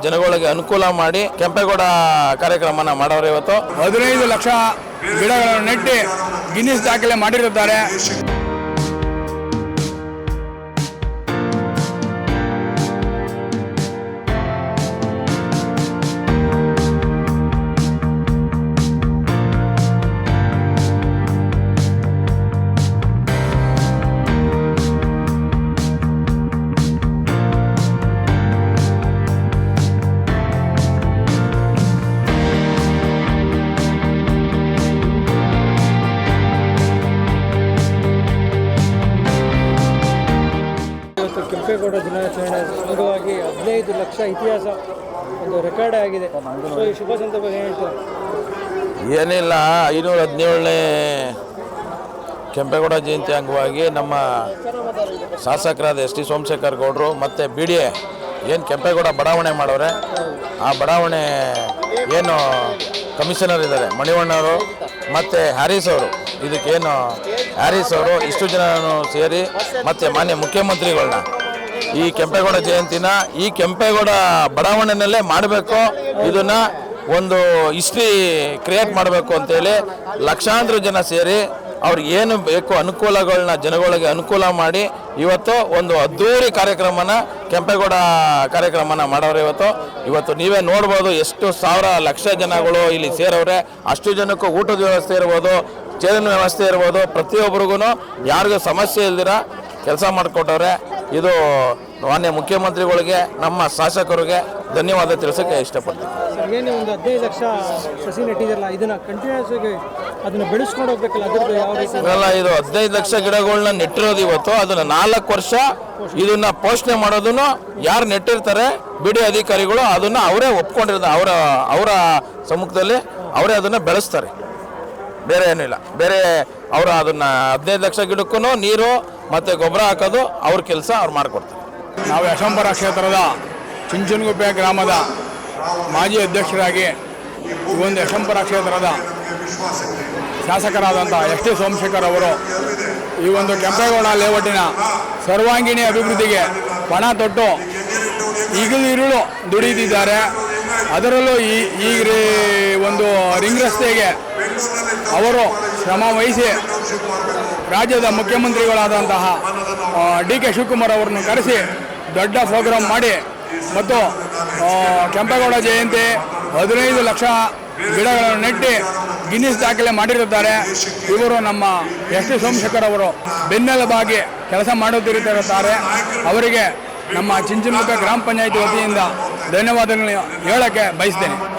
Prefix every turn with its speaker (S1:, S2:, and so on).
S1: ಜನಗಳಿಗೆ ಅನುಕೂಲ ಮಾಡಿ ಕೆಂಪೇಗೌಡ ಕಾರ್ಯಕ್ರಮನ ಮಾಡೋರು ಇವತ್ತು
S2: 15 ಲಕ್ಷ ಗಿಡಗಳನ್ನು ನೆಟ್ಟಿ ಗಿನ್ನಿಸ್ ದಾಖಲೆ ಮಾಡಿರುತ್ತಾರೆ.
S3: ಕೆಂಪೇಗೌಡ ದಿನಾಚರಣೆ ಅಂಗವಾಗಿ 15 ಲಕ್ಷ ಇತಿಹಾಸ ಒಂದು ರೆಕಾರ್ಡ್ ಆಗಿದೆ. ಸೊ ಈ ಶುಭ ಸಂದರ್ಭ ಹೇಳ್ತಾರೆ
S1: ಏನಿಲ್ಲ 517ನೇ ಕೆಂಪೇಗೌಡ ಜಯಂತಿ ಅಂಗವಾಗಿ ನಮ್ಮ ಶಾಸಕರಾದ ಎಸ್ ಟಿ ಸೋಮಶೇಖರ್ ಗೌಡರು ಮತ್ತು ಬಿ ಡಿ ಎ ಏನು ಕೆಂಪೇಗೌಡ ಬಡಾವಣೆ ಮಾಡೋರೆ, ಆ ಬಡಾವಣೆ ಏನು ಕಮಿಷನರ್ ಇದ್ದಾರೆ ಮಣಿವಣ್ಣವರು ಮತ್ತು ಹ್ಯಾರಿಸ್ ಅವರು, ಇದಕ್ಕೇನು ಹ್ಯಾರಿಸ್ ಅವರು ಇಷ್ಟು ಜನನು ಸೇರಿ ಮತ್ತು ಮಾನ್ಯ ಮುಖ್ಯಮಂತ್ರಿಗಳನ್ನ ಈ ಕೆಂಪೇಗೌಡ ಜಯಂತಿನ ಈ ಕೆಂಪೇಗೌಡ ಬಡಾವಣೆಯಲ್ಲೇ ಮಾಡಬೇಕು, ಇದನ್ನು ಒಂದು ಹಿಸ್ಟ್ರಿ ಕ್ರಿಯೇಟ್ ಮಾಡಬೇಕು ಅಂತೇಳಿ ಲಕ್ಷಾಂತರ ಜನ ಸೇರಿ ಅವ್ರಿಗೆ ಏನು ಬೇಕು ಅನುಕೂಲಗಳನ್ನ ಜನಗಳಿಗೆ ಅನುಕೂಲ ಮಾಡಿ ಇವತ್ತು ಒಂದು ಅದ್ಧೂರಿ ಕಾರ್ಯಕ್ರಮನ ಕೆಂಪೇಗೌಡ ಕಾರ್ಯಕ್ರಮನ ಮಾಡೋರು. ಇವತ್ತು ನೀವೇ ನೋಡ್ಬೋದು ಎಷ್ಟು ಸಾವಿರ ಲಕ್ಷ ಜನಗಳು ಇಲ್ಲಿ ಸೇರವ್ರೆ. ಅಷ್ಟು ಜನಕ್ಕೂ ಊಟದ ವ್ಯವಸ್ಥೆ ಇರ್ಬೋದು, ಚೇರಿನ ವ್ಯವಸ್ಥೆ ಇರ್ಬೋದು, ಪ್ರತಿಯೊಬ್ಬರಿಗೂ ಯಾರಿಗೂ ಸಮಸ್ಯೆ ಇಲ್ದಿರ ಕೆಲಸ ಮಾಡಿಕೊಟ್ಟವ್ರೆ. ಇದು ಮಾನ್ಯ ಮುಖ್ಯಮಂತ್ರಿಗಳಿಗೆ ನಮ್ಮ ಶಾಸಕರಿಗೆ ಧನ್ಯವಾದ ತಿಳಿಸೋಕ್ಕೆ ಇಷ್ಟಪಡ್ತೀನಿ.
S3: ಏನು ಒಂದು 15 ಲಕ್ಷ ಸಸಿ ನೆಟ್ಟಿದೆಲ್ಲ ಇದನ್ನು ಕಂಟಿನ್ಯೂಸ್ ಆಗಿ ಅದನ್ನು ಬೆಳೆಸ್ಕೊಂಡು ಹೋಗ್ಬೇಕಲ್ಲ, ಅದ್ರದ್ದು ಯಾವ ರೀತಿ
S1: ಅಲ್ಲ, ಇದು 15 ಲಕ್ಷ ಗಿಡಗಳನ್ನ ನೆಟ್ಟಿರೋದು ಇವತ್ತು ಅದನ್ನು 4 ವರ್ಷ ಇದನ್ನ ಪೋಷಣೆ ಮಾಡೋದನ್ನು ಯಾರು ನೆಟ್ಟಿರ್ತಾರೆ ಬಿಡಿ ಅಧಿಕಾರಿಗಳು ಅದನ್ನು ಅವರೇ ಒಪ್ಕೊಂಡಿರ್ತಾರೆ, ಅವರ ಸಮ್ಮುಖದಲ್ಲಿ ಅವರೇ ಅದನ್ನು ಬೆಳೆಸ್ತಾರೆ, ಬೇರೆ ಏನಿಲ್ಲ. ಬೇರೆ ಅವರು ಅದನ್ನು 15 ಲಕ್ಷ ಗಿಡಕ್ಕೂ ನೀರು ಮತ್ತು ಗೊಬ್ಬರ ಹಾಕೋದು ಅವ್ರ ಕೆಲಸ ಅವ್ರು ಮಾಡಿಕೊಡ್ತಾರೆ.
S2: ನಾವು ಯಶವಂತಪುರ ಕ್ಷೇತ್ರದ ಚುಂಚನಗುಪ್ಪೆ ಗ್ರಾಮದ ಮಾಜಿ ಅಧ್ಯಕ್ಷರಾಗಿ ಈ ಒಂದು ಯಶವಂತಪುರ ಕ್ಷೇತ್ರದ ಶಾಸಕರಾದಂಥ ಎಸ್ ಟಿ ಸೋಮಶೇಖರ್ ಅವರು ಈ ಒಂದು ಕೆಂಪೇಗೌಡ ಲೇಔಟಿನ ಸರ್ವಾಂಗೀಣ ಅಭಿವೃದ್ಧಿಗೆ ಪಣ ತೊಟ್ಟು ಈಗಲೂ ದುಡಿದಿದ್ದಾರೆ. ಅದರಲ್ಲೂ ಈ ಒಂದು ರಿಂಗ್ ರಸ್ತೆಗೆ ಅವರು ಶ್ರಮ ವಹಿಸಿ ರಾಜ್ಯದ ಮುಖ್ಯಮಂತ್ರಿಗಳಾದಂತಹ ಡಿ ಕೆ ಶಿವಕುಮಾರ್ ಅವರನ್ನು ಕರೆಸಿ ದೊಡ್ಡ ಪ್ರೋಗ್ರಾಮ್ ಮಾಡಿ ಮತ್ತು ಕೆಂಪೇಗೌಡ ಜಯಂತಿ 15 ಲಕ್ಷ ಗಿಡಗಳನ್ನು ನೆಟ್ಟಿ ಗಿನ್ನಿಸ್ ದಾಖಲೆ ಮಾಡಿರುತ್ತಾರೆ. ಇವರು ನಮ್ಮ ಎಸ್ ಟಿ ಸೋಮಶೇಖರ್ ಅವರು ಬೆನ್ನೆಲುಬಾಗಿ ಕೆಲಸ ಮಾಡುತ್ತಿರುತ್ತಾರೆ. ಅವರಿಗೆ ನಮ್ಮ ಚುಂಚನಗುಪ್ಪೆ ಗ್ರಾಮ ಪಂಚಾಯಿತಿ ವತಿಯಿಂದ ಧನ್ಯವಾದಗಳನ್ನು ಹೇಳೋಕ್ಕೆ ಬಯಸ್ತೇನೆ.